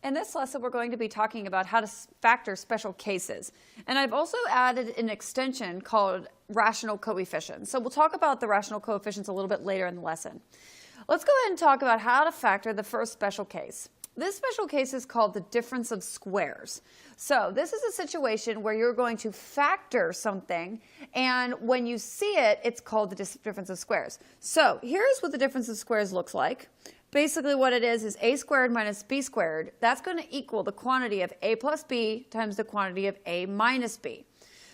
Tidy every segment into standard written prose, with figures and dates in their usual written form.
In this lesson, we're going to be talking about how to factor special cases. And I've also added an extension called rational coefficients. So we'll talk about the rational coefficients a little bit later in the lesson. Let's go ahead and talk about how to factor the first special case. This special case is called the difference of squares. So this is a situation where you're going to factor something, and when you see it, it's called the difference of squares. So here's what the difference of squares looks like. Basically what it is a squared minus b squared. That's going to equal the quantity of a plus b times the quantity of a minus b.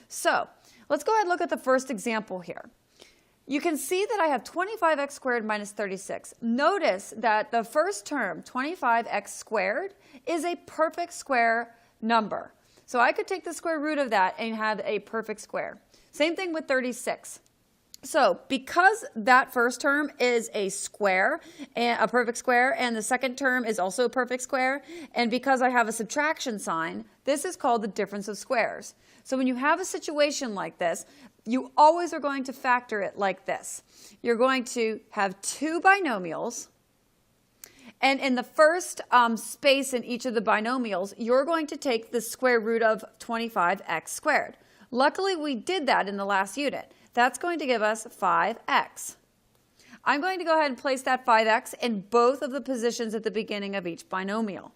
So let's go ahead and look at the first example here. You can see that I have 25x squared minus 36. Notice that the first term, 25x squared, is a perfect square number. So I could take the square root of that and have a perfect square. Same thing with 36. So because that first term is a square, a perfect square, and the second term is also a perfect square, and because I have a subtraction sign, this is called the difference of squares. So when you have a situation like this, you always are going to factor it like this. You're going to have two binomials, and in the first space in each of the binomials, you're going to take the square root of 25x squared. Luckily, we did that in the last unit. That's going to give us 5x. I'm going to go ahead and place that 5x in both of the positions at the beginning of each binomial.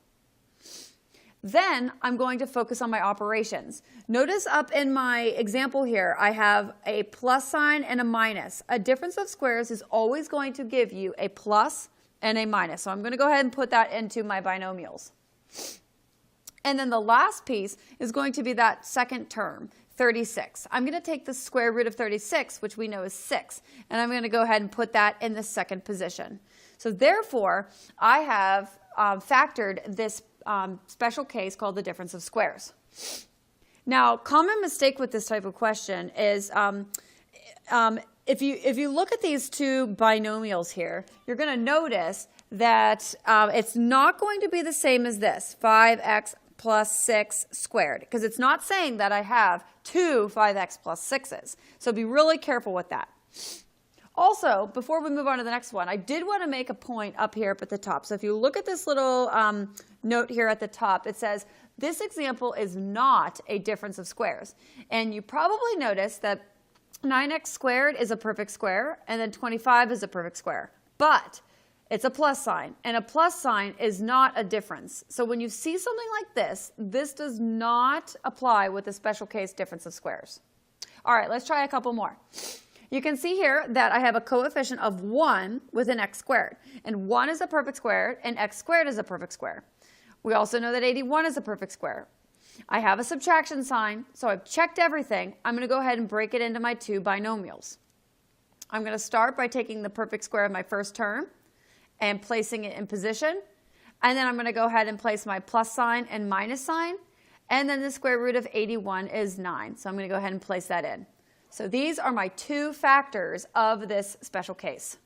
Then I'm going to focus on my operations. Notice up in my example here, I have a plus sign and a minus. A difference of squares is always going to give you a plus and a minus. So I'm going to go ahead and put that into my binomials. And then the last piece is going to be that second term, 36. I'm going to take the square root of 36, which we know is 6, and I'm going to go ahead and put that in the second position. So therefore, I have factored this special case called the difference of squares. Now, common mistake with this type of question is if you look at these two binomials here, you're going to notice that it's not going to be the same as this, 5x plus 6 squared, because it's not saying that I have two 5x plus 6's. So be really careful with that. Also, before we move on to the next one, I did want to make a point up here up at the top. So if you look at this little note here at the top, it says, this example is not a difference of squares. And you probably noticed that 9x squared is a perfect square, and then 25 is a perfect square. But it's a plus sign, and a plus sign is not a difference. So when you see something like this, this does not apply with the special case difference of squares. All right, let's try a couple more. You can see here that I have a coefficient of 1 with an x squared, and 1 is a perfect square, and x squared is a perfect square. We also know that 81 is a perfect square. I have a subtraction sign, so I've checked everything. I'm going to go ahead and break it into my two binomials. I'm going to start by taking the perfect square of my first term and placing it in position. And then I'm going to go ahead and place my plus sign and minus sign. And then the square root of 81 is 9. So I'm going to go ahead and place that in. So these are my two factors of this special case.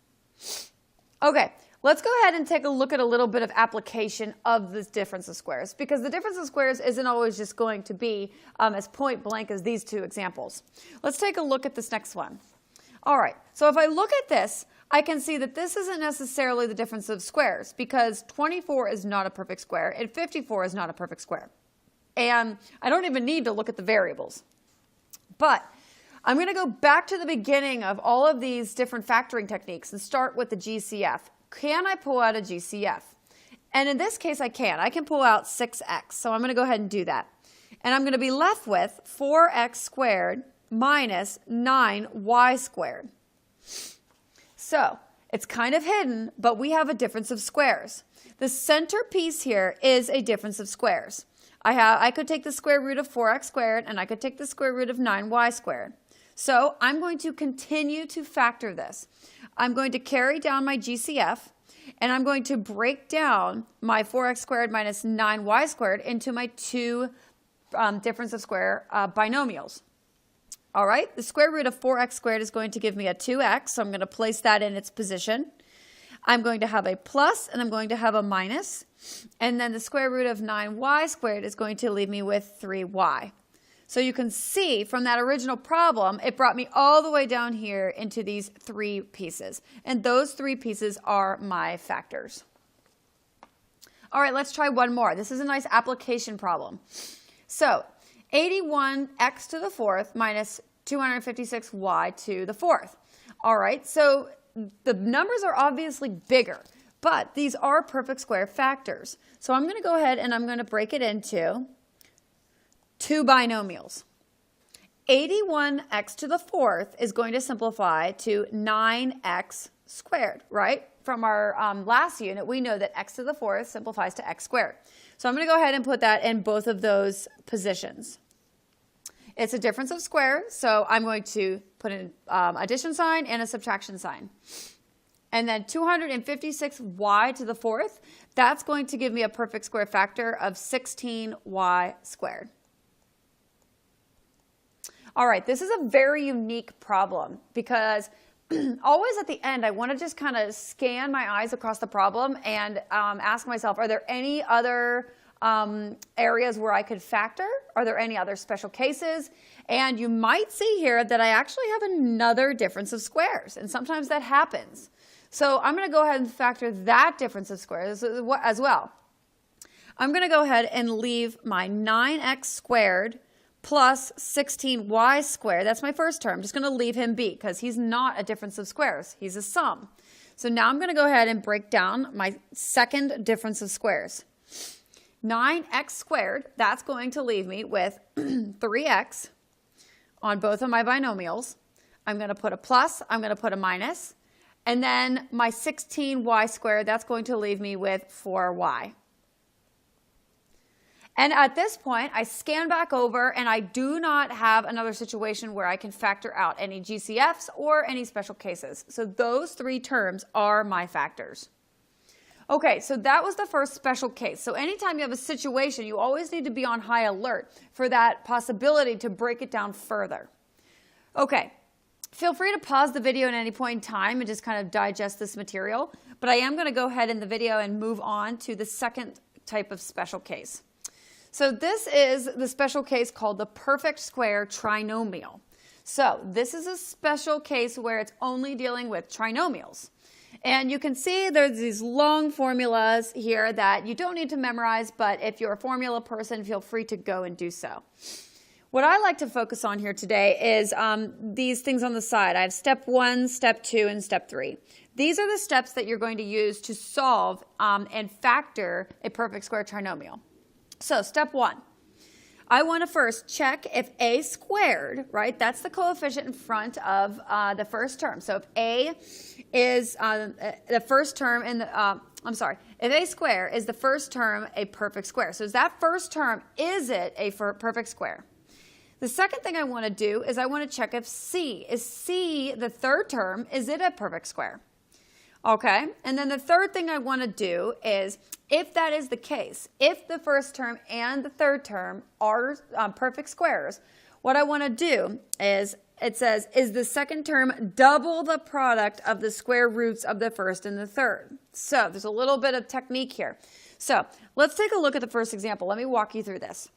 Okay, let's go ahead and take a look at a little bit of application of this difference of squares, because the difference of squares isn't always just going to be as point blank as these two examples. Let's take a look at this next one. All right, so if I look at this, I can see that this isn't necessarily the difference of squares, because 24 is not a perfect square and 54 is not a perfect square. And I don't even need to look at the variables. But I'm going to go back to the beginning of all of these different factoring techniques and start with the GCF. Can I pull out a GCF? And in this case, I can. I can pull out 6x. So I'm going to go ahead and do that. And I'm going to be left with 4x squared minus 9y squared. So it's kind of hidden, but we have a difference of squares. The center piece here is a difference of squares. I could take the square root of 4x squared, and I could take the square root of 9y squared. So I'm going to continue to factor this. I'm going to carry down my GCF, and I'm going to break down my 4x squared minus 9y squared into my two difference of square binomials. All right, the square root of 4x squared is going to give me a 2x, so I'm going to place that in its position. I'm going to have a plus, and I'm going to have a minus. And then the square root of 9y squared is going to leave me with 3y. So you can see from that original problem, it brought me all the way down here into these three pieces. And those three pieces are my factors. All right, let's try one more. This is a nice application problem. So 81x to the fourth minus 256y to the fourth. All right, so the numbers are obviously bigger, but these are perfect square factors. So I'm going to go ahead and I'm going to break it into two binomials. 81x to the fourth is going to simplify to 9x squared, right? From our last unit, we know that x to the fourth simplifies to x squared. So I'm going to go ahead and put that in both of those positions. It's a difference of squares, so I'm going to put an addition sign and a subtraction sign. And then 256y to the fourth, that's going to give me a perfect square factor of 16y squared. All right, this is a very unique problem because always at the end, I want to just kind of scan my eyes across the problem and ask myself, are there any other areas where I could factor? Are there any other special cases? And you might see here that I actually have another difference of squares, and sometimes that happens. So I'm going to go ahead and factor that difference of squares as well. I'm going to go ahead and leave my 9x squared plus 16y squared. That's my first term. I'm just going to leave him be because he's not a difference of squares. He's a sum. So now I'm going to go ahead and break down my second difference of squares. 9x squared, that's going to leave me with 3x on both of my binomials. I'm going to put a plus, I'm going to put a minus, and then my 16y squared, that's going to leave me with 4y. And at this point, I scan back over and I do not have another situation where I can factor out any GCFs or any special cases. So those three terms are my factors. Okay, so that was the first special case. So anytime you have a situation, you always need to be on high alert for that possibility to break it down further. Okay, feel free to pause the video at any point in time and just kind of digest this material. But I am going to go ahead in the video and move on to the second type of special case. So this is the special case called the perfect square trinomial. So this is a special case where it's only dealing with trinomials. And you can see there's these long formulas here that you don't need to memorize, but if you're a formula person, feel free to go and do so. What I like to focus on here today is these things on the side. I have step 1, step 2, and step 3. These are the steps that you're going to use to solve and factor a perfect square trinomial. So step 1, I want to first check if a squared, right, that's the coefficient in front of the first term. So if a is the first term in the, if a square is the first term a perfect square. So is that first term, is it a perfect square? The second thing I want to do is I want to check if C, is C the third term, is it a perfect square? Okay, and then the third thing I want to do is, if that is the case, if the first term and the third term are perfect squares, what I want to do is, it says, is the second term double the product of the square roots of the first and the third? So there's a little bit of technique here. So let's take a look at the first example. Let me walk you through this.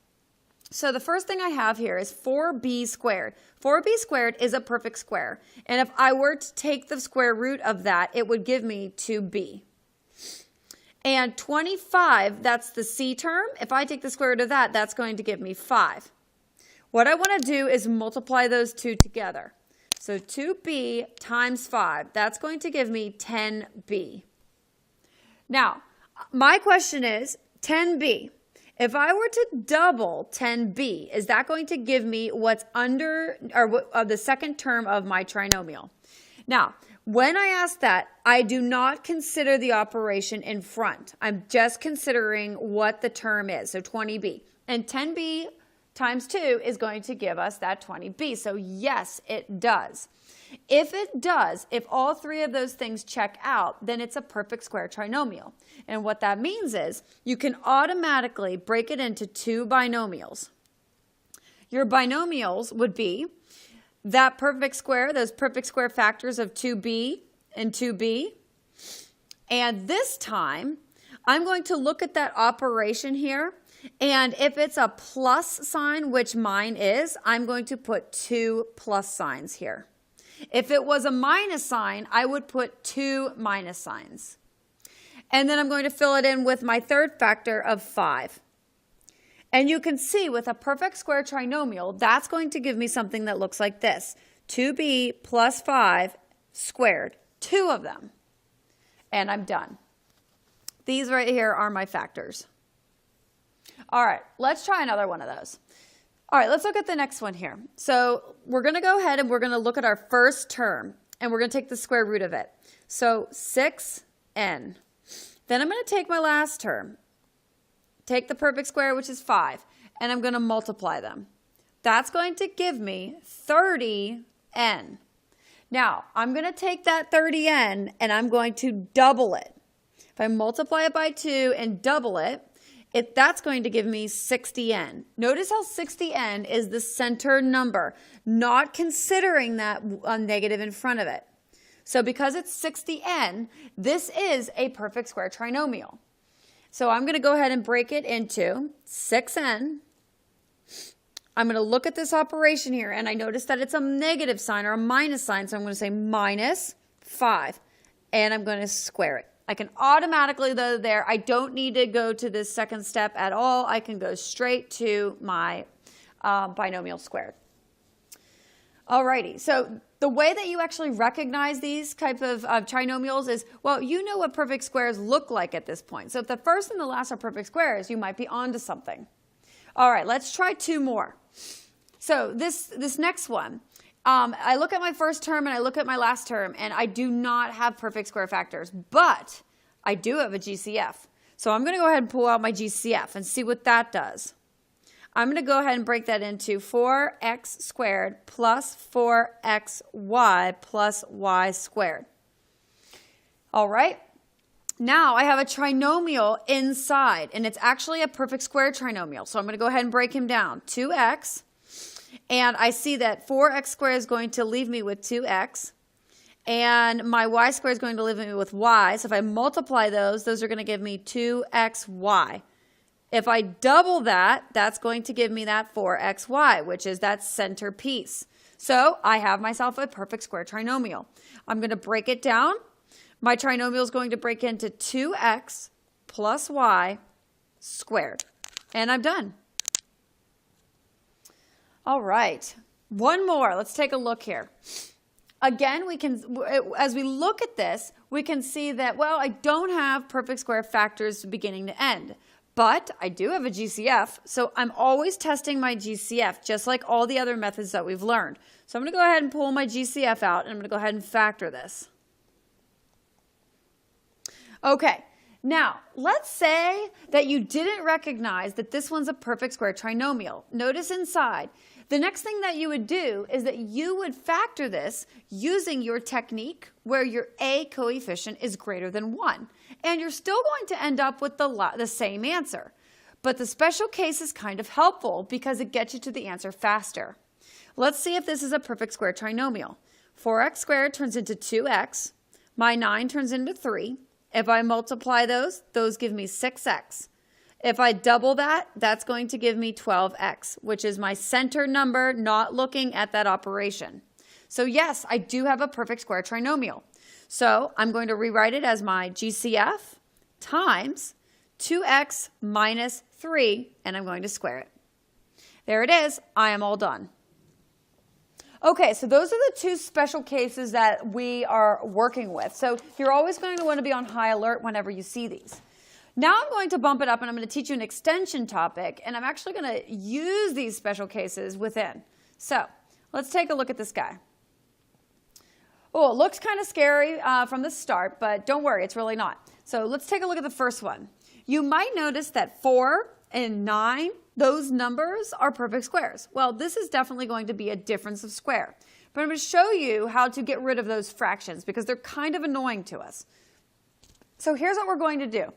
So the first thing I have here is 4b squared. 4b squared is a perfect square. And if I were to take the square root of that, it would give me 2b. And 25, that's the c term. If I take the square root of that, that's going to give me 5. What I want to do is multiply those two together. So 2b times 5, that's going to give me 10b. Now, my question is 10b. If I were to double 10b, is that going to give me what's under, or the second term of my trinomial? Now, when I ask that, I do not consider the operation in front. I'm just considering what the term is, so 20b. And 10b times 2 is going to give us that 20b. So yes, it does. If it does, if all three of those things check out, then it's a perfect square trinomial. And what that means is you can automatically break it into two binomials. Your binomials would be that perfect square, those perfect square factors of 2b and 2b. And this time, I'm going to look at that operation here. And if it's a plus sign, which mine is, I'm going to put 2 plus signs here. If it was a minus sign, I would put 2 minus signs. And then I'm going to fill it in with my third factor of 5. And you can see with a perfect square trinomial, that's going to give me something that looks like this. 2b plus 5 squared, 2 of them. And I'm done. These right here are my factors. All right, let's try another one of those. All right, let's look at the next one here. So we're going to go ahead and we're going to look at our first term, and we're going to take the square root of it. So 6n. Then I'm going to take my last term, take the perfect square, which is 5, and I'm going to multiply them. That's going to give me 30n. Now, I'm going to take that 30n and I'm going to double it. If I multiply it by 2 and double it, that's going to give me 60n. Notice how 60n is the center number, not considering that negative in front of it. So because it's 60n, this is a perfect square trinomial. So I'm going to go ahead and break it into 6n. I'm going to look at this operation here, and I notice that it's a negative sign or a minus sign, so I'm going to say minus 5, and I'm going to square it. I can automatically, though, I don't need to go to this second step at all. I can go straight to my binomial squared. Alrighty, so the way that you actually recognize these type of trinomials is, well, you know what perfect squares look like at this point. So if the first and the last are perfect squares, you might be onto something. All right, let's try 2 more. So this next one, I look at my first term and I look at my last term, and I do not have perfect square factors, but I do have a GCF. So I'm going to go ahead and pull out my GCF and see what that does. I'm going to go ahead and break that into 4x squared plus 4xy plus y squared. All right. Now I have a trinomial inside, and it's actually a perfect square trinomial. So I'm going to go ahead and break him down. 2x, and I see that 4x squared is going to leave me with 2x, and my y squared is going to leave me with y. So if I multiply those are going to give me 2xy. If I double that, that's going to give me that 4xy, which is that center piece. So I have myself a perfect square trinomial. I'm going to break it down. My trinomial is going to break into 2x plus y squared. And I'm done. All right. One more. Let's take a look here. Again, as we look at this, we can see that, well, I don't have perfect square factors beginning to end. But I do have a GCF, so I'm always testing my GCF, just like all the other methods that we've learned. So I'm going to go ahead and pull my GCF out, and I'm going to go ahead and factor this. Okay, now let's say that you didn't recognize that this one's a perfect square trinomial. Notice inside, the next thing that you would do is that you would factor this using your technique where your A coefficient is greater than 1. And you're still going to end up with the same answer. But the special case is kind of helpful because it gets you to the answer faster. Let's see if this is a perfect square trinomial. 4x squared turns into 2x. My 9 turns into 3. If I multiply those give me 6x. If I double that, that's going to give me 12x, which is my center number, not looking at that operation. So yes, I do have a perfect square trinomial. So I'm going to rewrite it as my GCF times 2x minus 3, and I'm going to square it. There it is. I am all done. Okay, so those are the 2 special cases that we are working with. So you're always going to want to be on high alert whenever you see these. Now I'm going to bump it up, and I'm going to teach you an extension topic, and I'm actually going to use these special cases within. So let's take a look at this guy. Oh, it looks kind of scary from the start, but don't worry, it's really not. So let's take a look at the first one. You might notice that 4 and 9, those numbers are perfect squares. Well, this is definitely going to be a difference of square. But I'm going to show you how to get rid of those fractions because they're kind of annoying to us. So here's what we're going to do.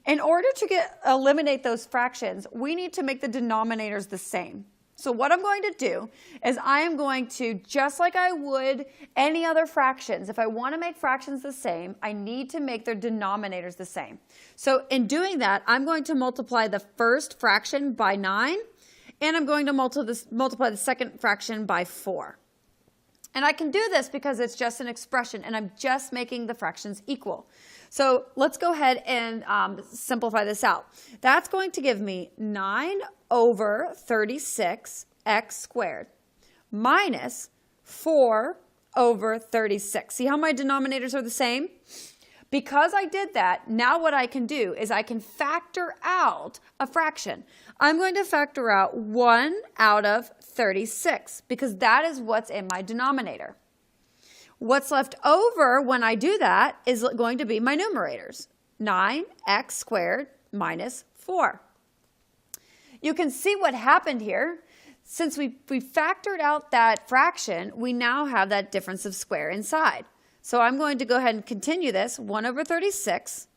In order to eliminate those fractions, we need to make the denominators the same. So what I'm going to do is I am going to, just like I would any other fractions, if I want to make fractions the same, I need to make their denominators the same. So in doing that, I'm going to multiply the first fraction by 9, and I'm going to multiply the second fraction by 4. And I can do this because it's just an expression, and I'm just making the fractions equal. So let's go ahead and simplify this out. That's going to give me 9 over 36 x squared minus 4 over 36. See how my denominators are the same? Because I did that, now what I can do is I can factor out a fraction. I'm going to factor out 1 out of 36 because that is what's in my denominator. What's left over when I do that is going to be my numerators. 9x squared minus 4. You can see what happened here. Since we factored out that fraction, we now have that difference of square inside. So I'm going to go ahead and continue this, 1 over 36,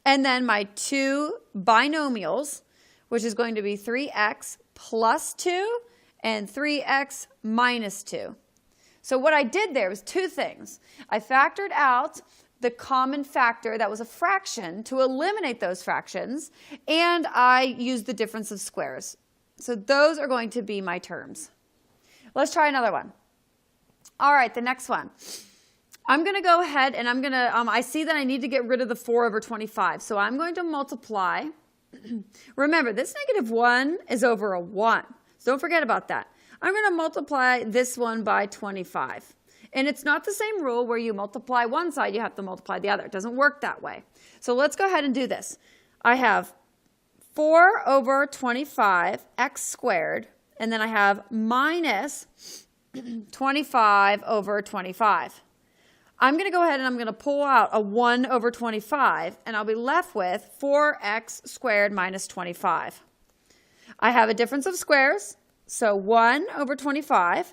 and then my two binomials, which is going to be 3x plus 2 and 3x minus 2. So what I did there was two things. I factored out the common factor that was a fraction to eliminate those fractions, and I used the difference of squares. So those are going to be my terms. Let's try another one. All right, the next one. I'm going to go ahead and I'm going to, I see that I need to get rid of the 4 over 25. So I'm going to multiply. Remember, this negative 1 is over a 1. So don't forget about that. I'm going to multiply this one by 25. And it's not the same rule where you multiply one side, you have to multiply the other. It doesn't work that way. So let's go ahead and do this. I have 4 over 25 x squared, and then I have minus 25 over 25. I'm going to go ahead and I'm going to pull out a 1 over 25, and I'll be left with 4x squared minus 25. I have a difference of squares, so 1 over 25,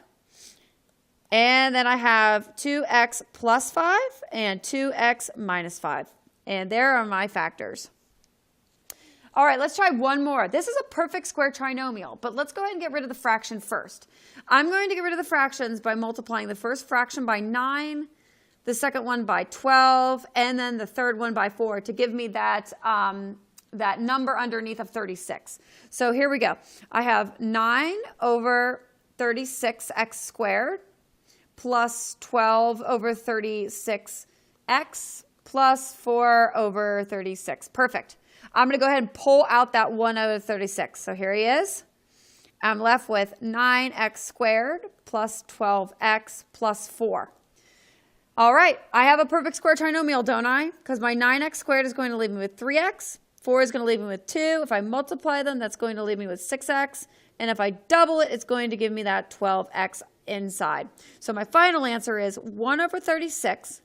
and then I have 2x plus 5 and 2x minus 5. And there are my factors. All right, let's try one more. This is a perfect square trinomial, but let's go ahead and get rid of the fraction first. I'm going to get rid of the fractions by multiplying the first fraction by 9, the second one by 12, and then the third one by 4 to give me that, that number underneath of 36. So here we go. I have 9 over 36x squared plus 12 over 36x plus 4 over 36. Perfect. I'm going to go ahead and pull out that 1 over 36. So here he is. I'm left with 9x squared plus 12x plus 4. All right, I have a perfect square trinomial, don't I? Because my 9x squared is going to leave me with 3x. 4 is going to leave me with 2. If I multiply them, that's going to leave me with 6x. And if I double it, it's going to give me that 12x inside. So my final answer is 1 over 36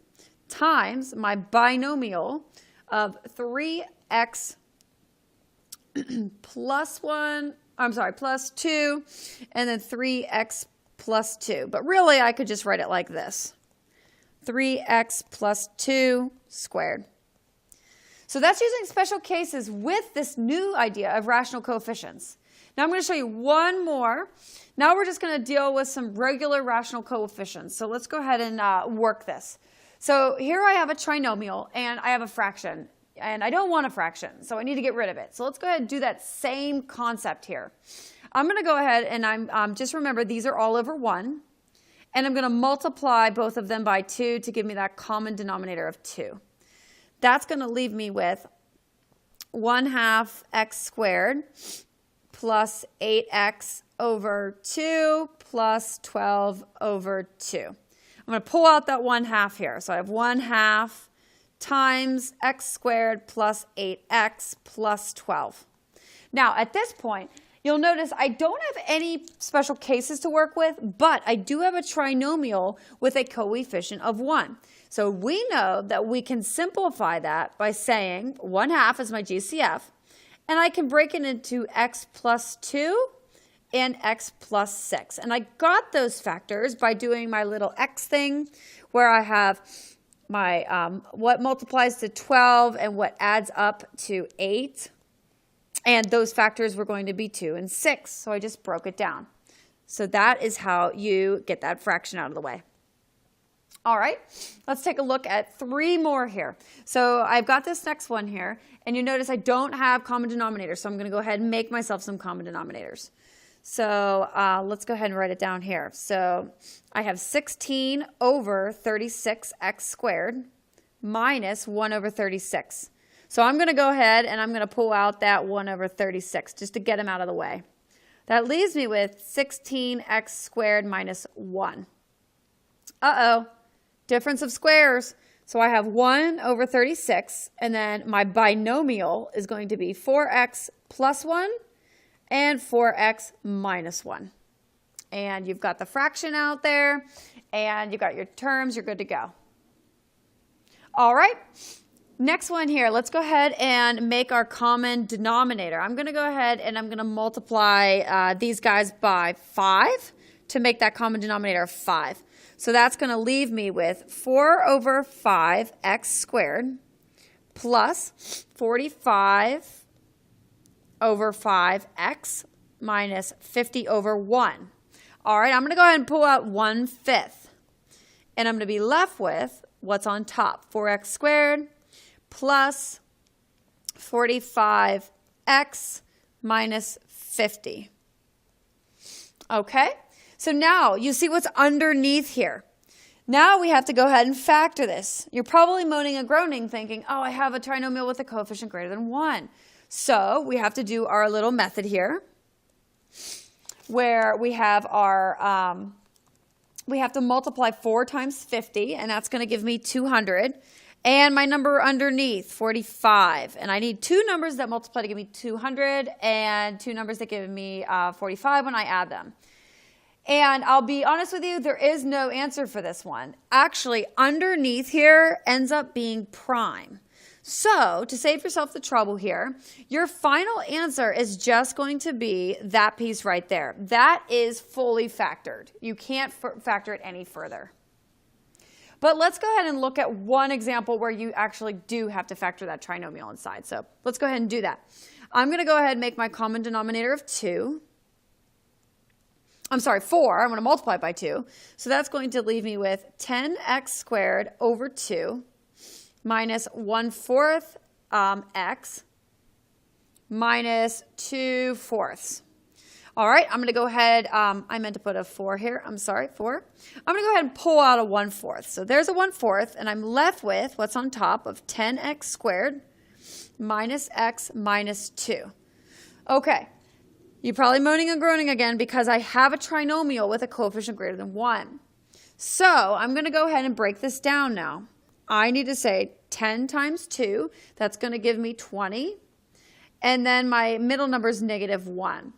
times my binomial of 3x plus 2, and then 3x plus 2. But really, I could just write it like this. 3x plus 2 squared. So that's using special cases with this new idea of rational coefficients. Now I'm going to show you one more. Now we're just going to deal with some regular rational coefficients. So let's go ahead and work this. So here I have a trinomial and I have a fraction. And I don't want a fraction, so I need to get rid of it. So let's go ahead and do that same concept here. I'm going to go ahead and just remember these are all over 1. And I'm going to multiply both of them by 2 to give me that common denominator of 2. That's going to leave me with 1/2 x squared plus 8x over 2 plus 12 over 2. I'm going to pull out that 1/2 here. So I have 1/2 times x squared plus 8x plus 12. Now, at this point, you'll notice I don't have any special cases to work with, but I do have a trinomial with a coefficient of 1. So we know that we can simplify that by saying 1/2 is my GCF, and I can break it into x plus 2 and x plus 6. And I got those factors by doing my little x thing where I have my what multiplies to 12 and what adds up to 8. And those factors were going to be 2 and 6, so I just broke it down. So that is how you get that fraction out of the way. All right, let's take a look at 3 more here. So I've got this next one here, and you notice I don't have common denominators, so I'm going to go ahead and make myself some common denominators. So let's go ahead and write it down here. So I have 16 over 36x squared minus 1 over 36. So I'm going to go ahead and I'm going to pull out that 1 over 36 just to get them out of the way. That leaves me with 16x squared minus 1. Uh-oh, difference of squares. So I have 1 over 36, and then my binomial is going to be 4x plus 1 and 4x minus 1. And you've got the fraction out there, and you've got your terms, you're good to go. All right, next one here, let's go ahead and make our common denominator. I'm going to go ahead and I'm going to multiply these guys by 5 to make that common denominator of 5. So that's going to leave me with 4 over 5x squared plus 45 over 5x minus 50 over 1. All right, I'm going to go ahead and pull out 1/5. And I'm going to be left with what's on top, 4x squared plus 45x minus 50. Okay, so now you see what's underneath here. Now we have to go ahead and factor this. You're probably moaning and groaning thinking, oh, I have a trinomial with a coefficient greater than 1. So we have to do our little method here where we have our, we have to multiply 4 times 50, and that's going to give me 200. And my number underneath, 45. And I need 2 numbers that multiply to give me 200 and 2 numbers that give me 45 when I add them. And I'll be honest with you, there is no answer for this one. Actually, underneath here ends up being prime. So to save yourself the trouble here, your final answer is just going to be that piece right there. That is fully factored. You can't factor it any further. But let's go ahead and look at one example where you actually do have to factor that trinomial inside. So let's go ahead and do that. I'm going to go ahead and make my common denominator of 2. I'm sorry, 4. I'm going to multiply it by 2. So that's going to leave me with 10x squared over 2 minus 1/4 x minus 2/4. All right, I'm going to go ahead. I meant to put a 4 here. I'm sorry, 4. I'm going to go ahead and pull out a 1/4. So there's a 1/4, and I'm left with what's on top of 10x squared minus x minus 2. Okay, you're probably moaning and groaning again because I have a trinomial with a coefficient greater than 1. So I'm going to go ahead and break this down now. I need to say 10 times 2. That's going to give me 20. And then my middle number is negative 1.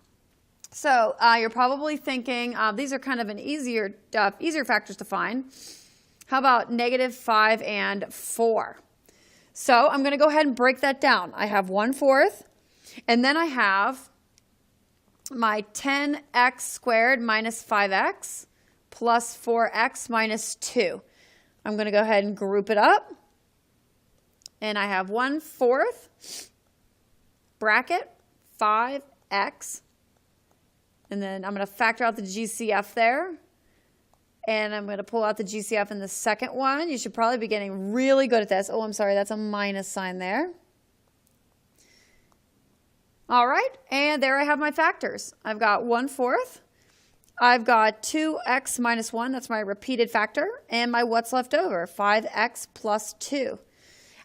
So you're probably thinking, these are kind of an easier factors to find. How about negative 5 and 4? So I'm going to go ahead and break that down. I have 1/4, and then I have my 10x squared minus 5x plus 4x minus 2. I'm going to go ahead and group it up. And I have 1/4 bracket 5x. And then I'm going to factor out the GCF there. And I'm going to pull out the GCF in the second one. You should probably be getting really good at this. Oh, I'm sorry, that's a minus sign there. All right, and there I have my factors. I've got 1/4. I've got 2x minus 1, that's my repeated factor, and my what's left over, 5x plus 2.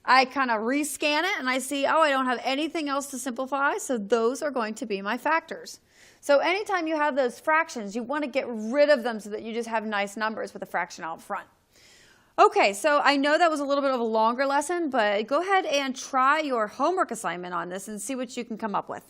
I kind of rescan it and I see, oh, I don't have anything else to simplify, so those are going to be my factors. So anytime you have those fractions, you want to get rid of them so that you just have nice numbers with a fraction out front. Okay, so I know that was a little bit of a longer lesson, but go ahead and try your homework assignment on this and see what you can come up with.